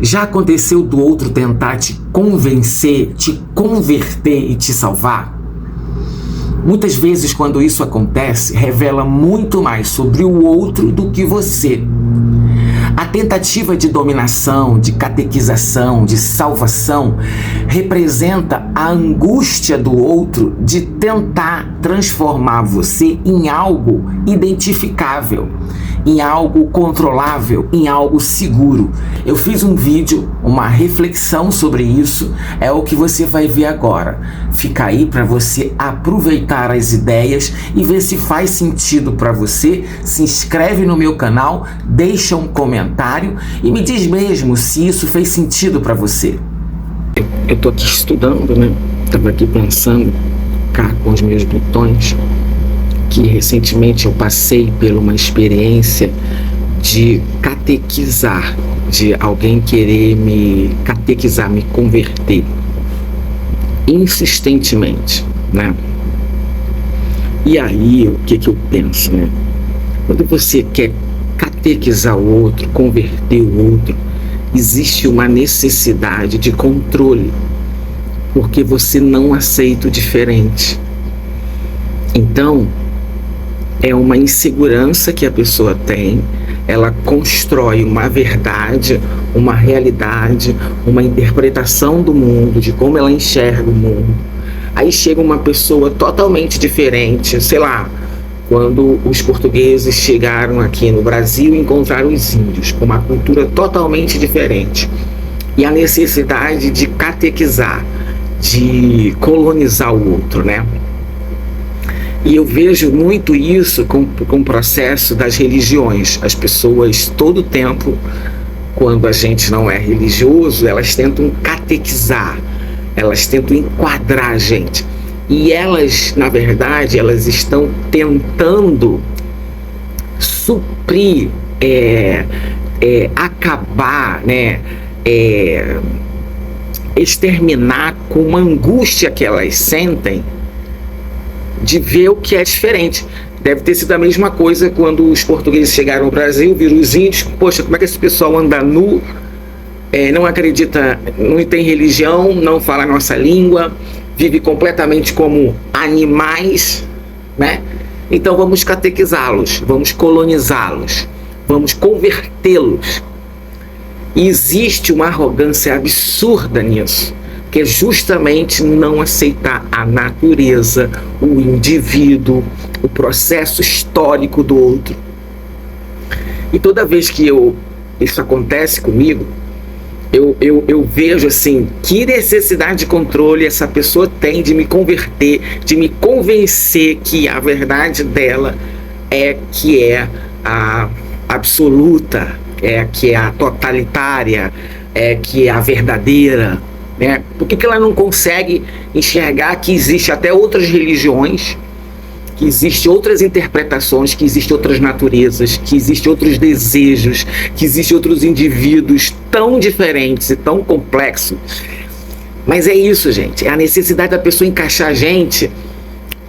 Já aconteceu do outro tentar te convencer, te converter e te salvar? Muitas vezes, quando isso acontece, revela muito mais sobre o outro do que você. A tentativa de dominação, de catequização, de salvação, representa a angústia do outro de tentar transformar você em algo identificável, em algo controlável, em algo seguro. Eu fiz um vídeo, uma reflexão sobre isso, é o que você vai ver agora. Fica aí para você aproveitar as ideias e ver se faz sentido para você. Se inscreve no meu canal, deixa um comentário e me diz mesmo se isso fez sentido para você. Eu tô aqui estudando, né? Tava aqui pensando, cá com os meus botões, que recentemente eu passei por uma experiência de catequizar, de alguém querer me catequizar, me converter insistentemente, né? E aí, o que eu penso, né? Quando você quer catequizar o outro, converter o outro, existe uma necessidade de controle, porque você não aceita o diferente. Então, é uma insegurança que a pessoa tem, ela constrói uma verdade, uma realidade, uma interpretação do mundo, de como ela enxerga o mundo. Aí chega uma pessoa totalmente diferente, sei lá, quando os portugueses chegaram aqui no Brasil e encontraram os índios, com uma cultura totalmente diferente. E a necessidade de catequizar, de colonizar o outro, né? E eu vejo muito isso com o processo das religiões. As pessoas, todo tempo, quando a gente não é religioso, elas tentam catequizar, elas tentam enquadrar a gente. E elas, na verdade, elas estão tentando suprir, acabar, né, exterminar com uma angústia que elas sentem de ver o que é diferente. Deve ter sido a mesma coisa quando os portugueses chegaram ao Brasil, viram os índios. Poxa, como é que esse pessoal anda nu, não acredita, não tem religião, não fala a nossa língua, vive completamente como animais, né? Então vamos catequizá-los, vamos colonizá-los, vamos convertê-los. E existe uma arrogância absurda nisso, que é justamente não aceitar a natureza, o indivíduo, o processo histórico do outro. E toda vez que isso acontece comigo, eu vejo assim, que necessidade de controle essa pessoa tem de me converter, de me convencer que a verdade dela é que é a absoluta, que é a totalitária, que é a verdadeira, né? Por que ela não consegue enxergar que existe até outras religiões, que existem outras interpretações, que existem outras naturezas, que existem outros desejos, que existem outros indivíduos tão diferentes e tão complexos? Mas é isso, gente, é a necessidade da pessoa encaixar a gente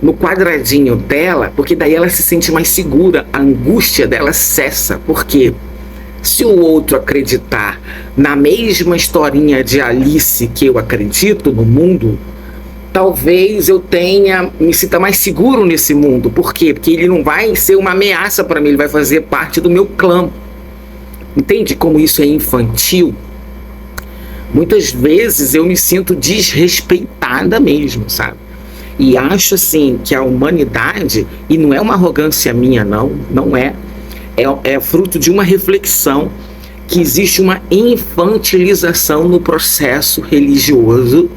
no quadradinho dela, porque daí ela se sente mais segura, a angústia dela cessa. Por quê? Se o outro acreditar na mesma historinha de Alice que eu acredito no mundo, talvez eu me sinta mais seguro nesse mundo. Por quê? Porque ele não vai ser uma ameaça para mim, ele vai fazer parte do meu clã. Entende como isso é infantil? Muitas vezes eu me sinto desrespeitada mesmo, sabe? E acho assim que a humanidade, e não é uma arrogância minha, não é fruto de uma reflexão, que existe uma infantilização no processo religioso,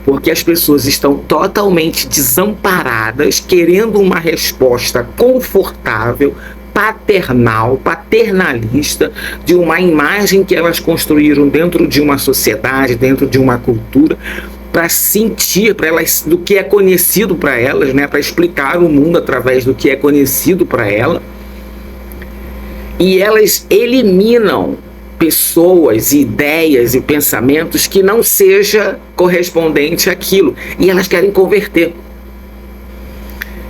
porque as pessoas estão totalmente desamparadas, querendo uma resposta confortável, paternalista, de uma imagem que elas construíram dentro de uma sociedade, dentro de uma cultura, para sentir, para elas, do que é conhecido para elas, né, para explicar o mundo através do que é conhecido para ela. E elas eliminam pessoas, ideias e pensamentos que não seja correspondente àquilo. E elas querem converter.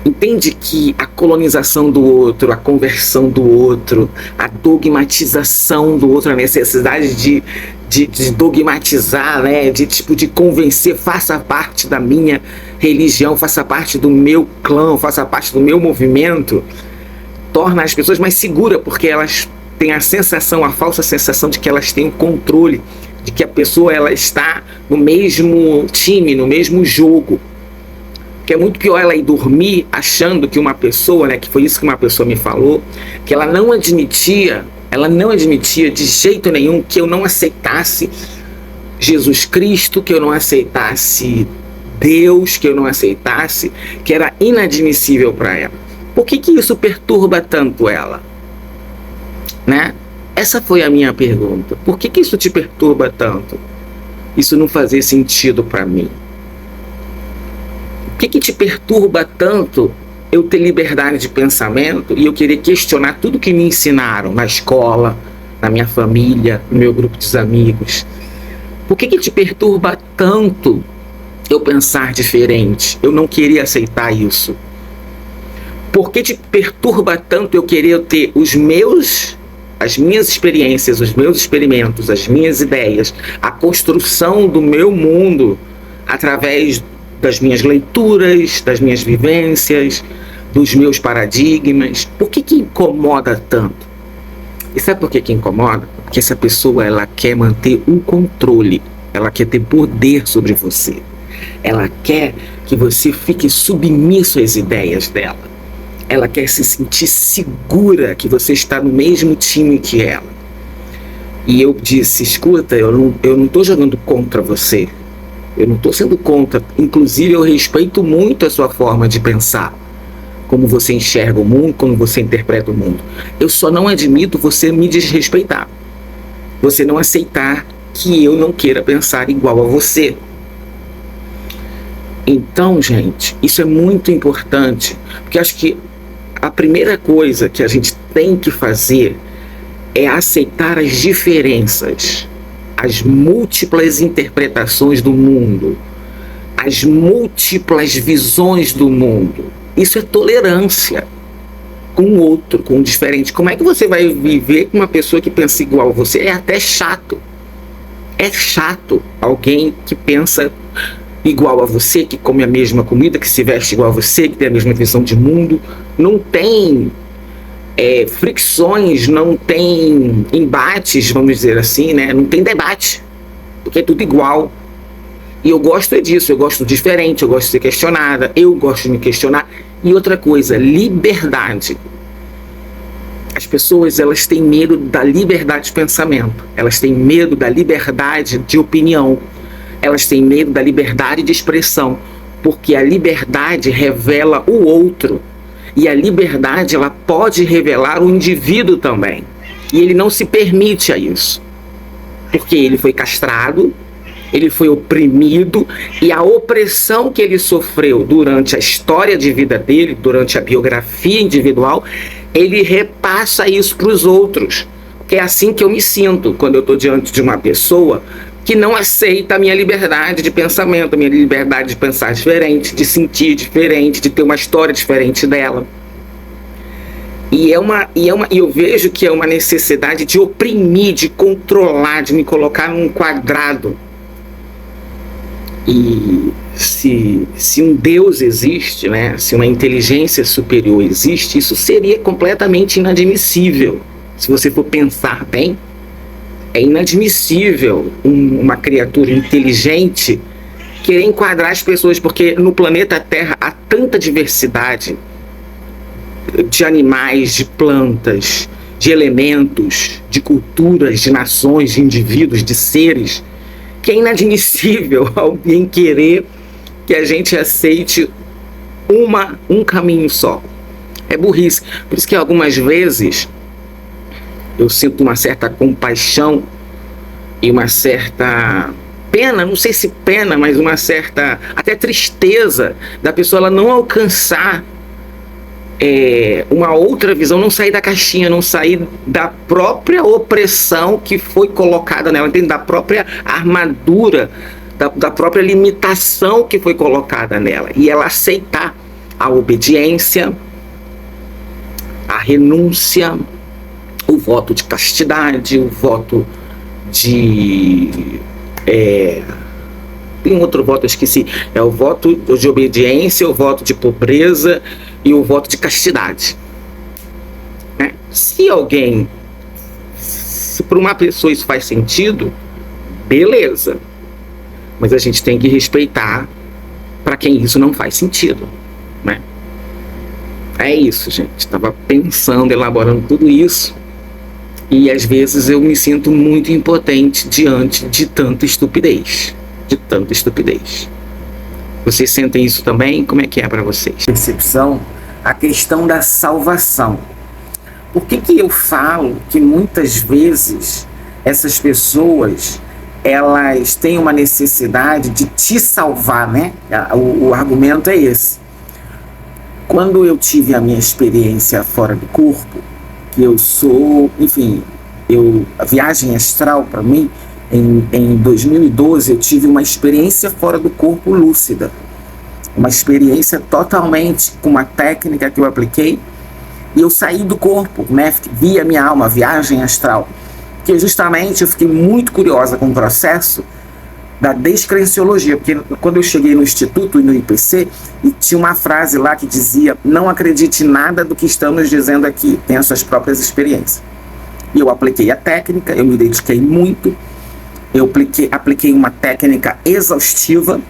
Entende que a colonização do outro, a conversão do outro, a dogmatização do outro, a necessidade de dogmatizar, né? De convencer, faça parte da minha religião, faça parte do meu clã, faça parte do meu movimento, torna as pessoas mais seguras, porque elas têm a falsa sensação de que elas têm o controle, de que a pessoa ela está no mesmo time, no mesmo jogo. Que é muito pior ela ir dormir achando que uma pessoa, né, que foi isso que uma pessoa me falou, que ela não admitia de jeito nenhum que eu não aceitasse Jesus Cristo, que eu não aceitasse Deus, que eu não aceitasse, que era inadmissível para ela. Por que isso perturba tanto ela? Né? Essa foi a minha pergunta. Por que isso te perturba tanto? Isso não fazia sentido para mim. Por que te perturba tanto eu ter liberdade de pensamento e eu querer questionar tudo que me ensinaram na escola, na minha família, no meu grupo de amigos? Por que te perturba tanto eu pensar diferente, eu não querer aceitar isso? Por que te perturba tanto eu querer ter as minhas experiências, os meus experimentos, as minhas ideias, a construção do meu mundo através das minhas leituras, das minhas vivências, dos meus paradigmas? Por que incomoda tanto? E sabe por que incomoda? Porque essa pessoa ela quer manter o controle, ela quer ter poder sobre você, ela quer que você fique submisso às ideias dela, ela quer se sentir segura que você está no mesmo time que ela. E eu disse, escuta, eu não estou jogando contra você, eu não estou sendo contra, inclusive eu respeito muito a sua forma de pensar, como você enxerga o mundo, como você interpreta o mundo. Eu só não admito você me desrespeitar, você não aceitar que eu não queira pensar igual a você. Então, gente, isso é muito importante, porque acho que a primeira coisa que a gente tem que fazer é aceitar as diferenças, as múltiplas interpretações do mundo, as múltiplas visões do mundo. Isso é tolerância com o outro, com o diferente. Como é que você vai viver com uma pessoa que pensa igual a você? É até chato. É chato alguém que pensa igual a você, que come a mesma comida, que se veste igual a você, que tem a mesma visão de mundo. Não tem fricções, não tem embates, vamos dizer assim, né? Não tem debate, porque é tudo igual. E eu gosto disso, eu gosto do diferente, eu gosto de ser questionada, eu gosto de me questionar. E outra coisa, liberdade. As pessoas, elas têm medo da liberdade de pensamento, elas têm medo da liberdade de opinião, elas têm medo da liberdade de expressão, porque a liberdade revela o outro, e a liberdade ela pode revelar o indivíduo também, e ele não se permite a isso, porque ele foi castrado, ele foi oprimido, e a opressão que ele sofreu durante a história de vida dele, durante a biografia individual, ele repassa isso para os outros. Que é assim que eu me sinto quando eu estou diante de uma pessoa que não aceita a minha liberdade de pensamento, a minha liberdade de pensar diferente, de sentir diferente, de ter uma história diferente dela. E eu vejo que é uma necessidade de oprimir, de controlar, de me colocar num quadrado. E se um Deus existe, né, se uma inteligência superior existe, isso seria completamente inadmissível. Se você for pensar bem, é inadmissível uma criatura inteligente querer enquadrar as pessoas, porque no planeta Terra há tanta diversidade de animais, de plantas, de elementos, de culturas, de nações, de indivíduos, de seres, que é inadmissível alguém querer que a gente aceite um caminho só. É burrice. Por isso que algumas vezes eu sinto uma certa compaixão e uma certa pena, não sei se pena, mas uma certa até tristeza da pessoa ela não alcançar uma outra visão, não sair da caixinha, não sair da própria opressão que foi colocada nela, entende? Da própria armadura, da própria limitação que foi colocada nela, e ela aceitar a obediência, a renúncia, o voto de castidade, o voto de... tem outro voto, eu esqueci. É o voto de obediência, o voto de pobreza e o voto de castidade. Se para uma pessoa isso faz sentido, beleza. Mas a gente tem que respeitar para quem isso não faz sentido, né? É isso, gente. Estava pensando, elaborando tudo isso. E às vezes eu me sinto muito impotente diante de tanta estupidez. Vocês sentem isso também? Como é que é para vocês? Percepção, a questão da salvação. Por que eu falo que muitas vezes essas pessoas, elas têm uma necessidade de te salvar, né? O argumento é esse. Quando eu tive a minha experiência fora do corpo, que eu sou, enfim, a viagem astral para mim, em 2012 eu tive uma experiência fora do corpo lúcida. Uma experiência totalmente com uma técnica que eu apliquei, e eu saí do corpo, né? Vi a minha alma, viagem astral. Que justamente eu fiquei muito curiosa com o processo da descrenciologia, porque quando eu cheguei no Instituto e no IPC, e tinha uma frase lá que dizia: não acredite em nada do que estamos dizendo aqui, tenha suas próprias experiências. E eu apliquei a técnica, eu me dediquei muito, eu apliquei uma técnica exaustiva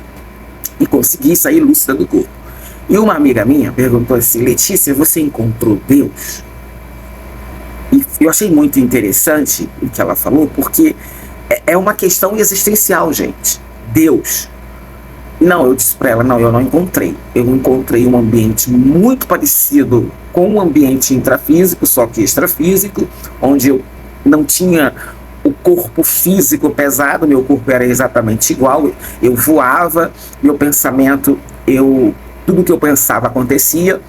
e consegui sair lúcida do corpo. E uma amiga minha perguntou assim: Letícia, você encontrou Deus? E eu achei muito interessante o que ela falou, porque é uma questão existencial, gente. Deus. Não, eu disse para ela: não, eu não encontrei. Eu encontrei um ambiente muito parecido com um ambiente intrafísico, só que extrafísico, onde eu não tinha o corpo físico pesado, meu corpo era exatamente igual, eu voava, meu pensamento, tudo que eu pensava acontecia,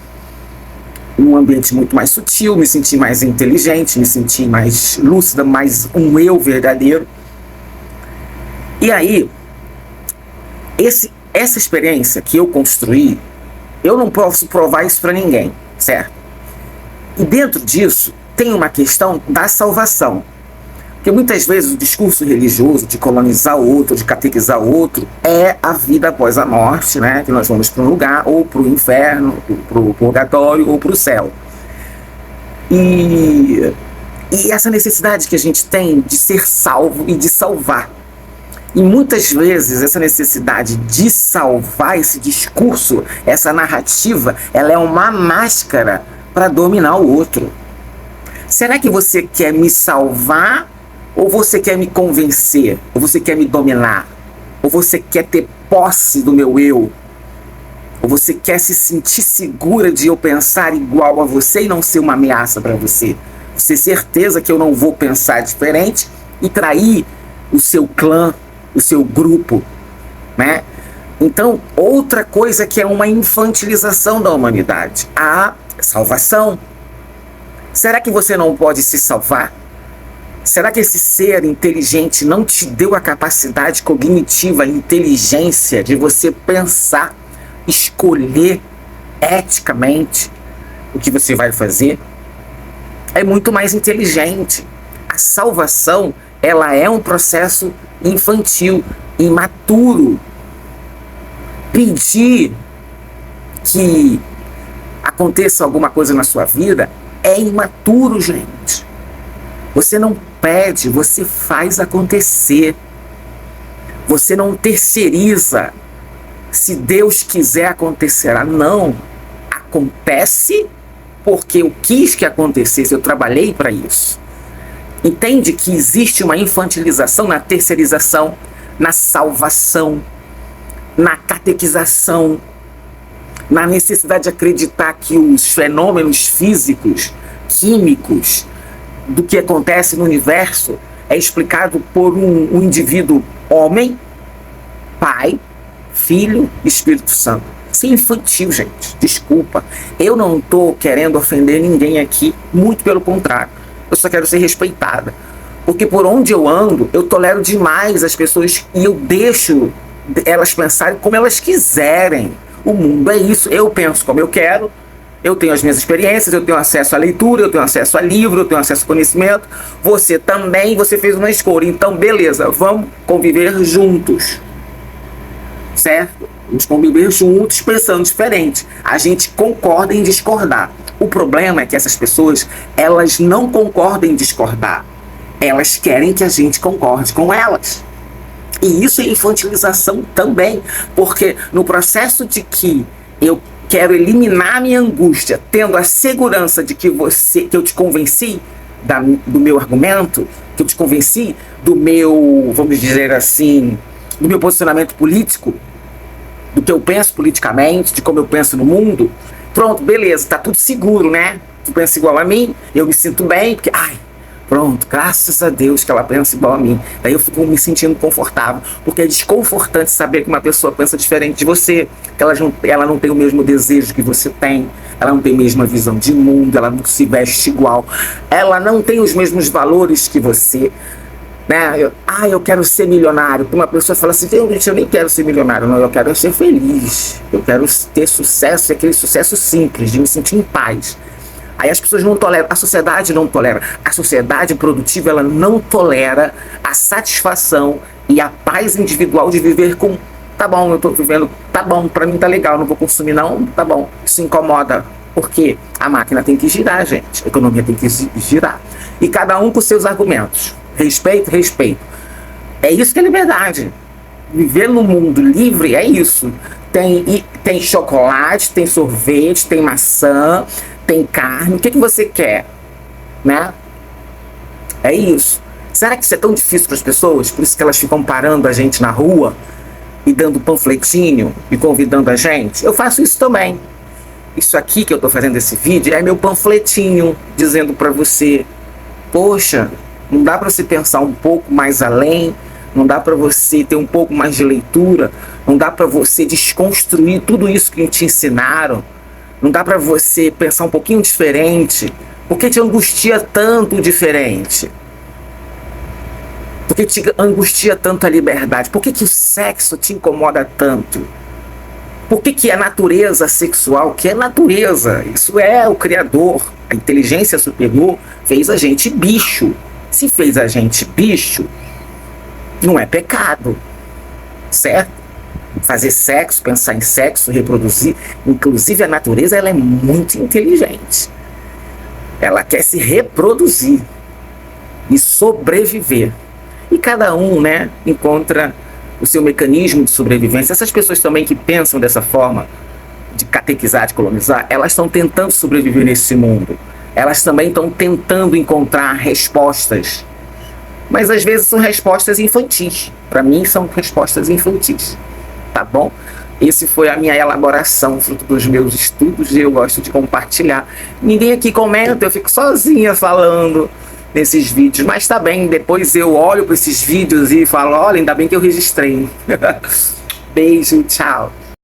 num ambiente muito mais sutil, me senti mais inteligente, me senti mais lúcida, mais um eu verdadeiro. E aí, essa experiência que eu construí, eu não posso provar isso para ninguém, certo? E dentro disso, tem uma questão da salvação. Porque muitas vezes o discurso religioso de colonizar o outro, de catequizar o outro, é a vida após a morte, né? Que nós vamos para um lugar, ou para o inferno, para o purgatório, ou para o céu. E essa necessidade que a gente tem de ser salvo e de salvar. E muitas vezes essa necessidade de salvar, esse discurso, essa narrativa, ela é uma máscara para dominar o outro. Será que você quer me salvar? Ou você quer me convencer? Ou você quer me dominar? Ou você quer ter posse do meu eu? Ou você quer se sentir segura de eu pensar igual a você e não ser uma ameaça para você? Você ter certeza que eu não vou pensar diferente e trair o seu clã, o seu grupo, né? Então, outra coisa que é uma infantilização da humanidade, a salvação. Será que você não pode se salvar? Será que esse ser inteligente não te deu a capacidade cognitiva, a inteligência de você pensar, escolher eticamente o que você vai fazer? É muito mais inteligente. A salvação, ela é um processo infantil, imaturo. Pedir que aconteça alguma coisa na sua vida é imaturo, gente. Você não pede, você faz acontecer. Você não terceiriza. Se Deus quiser, acontecerá. Não. Acontece porque eu quis que acontecesse, eu trabalhei para isso. Entende que existe uma infantilização na terceirização, na salvação, na catequização, na necessidade de acreditar que os fenômenos físicos, químicos, do que acontece no universo é explicado por um indivíduo homem, pai, filho, Espírito Santo. Isso é infantil, gente. Desculpa. Eu não estou querendo ofender ninguém aqui, muito pelo contrário. Eu só quero ser respeitada. Porque por onde eu ando, eu tolero demais as pessoas e eu deixo elas pensarem como elas quiserem. O mundo é isso, eu penso como eu quero, eu tenho as minhas experiências, eu tenho acesso à leitura, eu tenho acesso a livro, eu tenho acesso a conhecimento, você também, você fez uma escolha, então beleza, vamos conviver juntos, certo? Vamos conviver juntos pensando diferente, a gente concorda em discordar. O problema é que essas pessoas, elas não concordam em discordar, elas querem que a gente concorde com elas. E isso é infantilização também, porque no processo de que eu quero eliminar minha angústia, tendo a segurança de que eu te convenci do meu argumento, que eu te convenci do meu, vamos dizer assim, do meu posicionamento político, do que eu penso politicamente, de como eu penso no mundo, pronto, beleza, tá tudo seguro, né? Tu pensa igual a mim, eu me sinto bem, porque, pronto, graças a Deus que ela pensa igual a mim. Daí eu fico me sentindo confortável, porque é desconfortante saber que uma pessoa pensa diferente de você, que ela não tem o mesmo desejo que você tem, ela não tem a mesma visão de mundo, ela não se veste igual, ela não tem os mesmos valores que você, né? Eu quero ser milionário. Uma pessoa fala assim, eu nem quero ser milionário, não, eu quero ser feliz, eu quero ter sucesso, aquele sucesso simples, de me sentir em paz. Aí as pessoas não toleram, a sociedade não tolera. A sociedade produtiva, ela não tolera a satisfação e a paz individual de viver com, tá bom, eu tô vivendo, tá bom, pra mim tá legal, não vou consumir não, tá bom. Isso incomoda, porque a máquina tem que girar, gente, a economia tem que girar. E cada um com seus argumentos. Respeito, respeito. É isso que é liberdade. Viver no mundo livre é isso. Tem chocolate, tem sorvete, tem maçã, tem carne, o que você quer, né? É isso. Será que isso é tão difícil para as pessoas? Por isso que elas ficam parando a gente na rua e dando panfletinho e convidando a gente? Eu faço isso também. Isso aqui que eu tô fazendo esse vídeo é meu panfletinho dizendo para você, poxa, não dá para você pensar um pouco mais além, não dá para você ter um pouco mais de leitura, não dá para você desconstruir tudo isso que te ensinaram. Não dá para você pensar um pouquinho diferente? Por que te angustia tanto o diferente? Por que te angustia tanto a liberdade? Por que o sexo te incomoda tanto? Por que a natureza sexual, que é natureza, isso é o Criador, a inteligência superior, fez a gente bicho. Se fez a gente bicho, não é pecado, certo? Fazer sexo, pensar em sexo, reproduzir. Inclusive a natureza, ela é muito inteligente. Ela quer se reproduzir e sobreviver. E cada um, né, encontra o seu mecanismo de sobrevivência. Essas pessoas também que pensam dessa forma, de catequizar, de colonizar, elas estão tentando sobreviver nesse mundo. Elas também estão tentando encontrar respostas. Mas às vezes são respostas infantis. Para mim são respostas infantis. Tá bom? Esse foi a minha elaboração, fruto dos meus estudos, e eu gosto de compartilhar. Ninguém aqui comenta, eu fico sozinha falando nesses vídeos, mas tá bem, depois eu olho para esses vídeos e falo, olha, ainda bem que eu registrei. Beijo, tchau.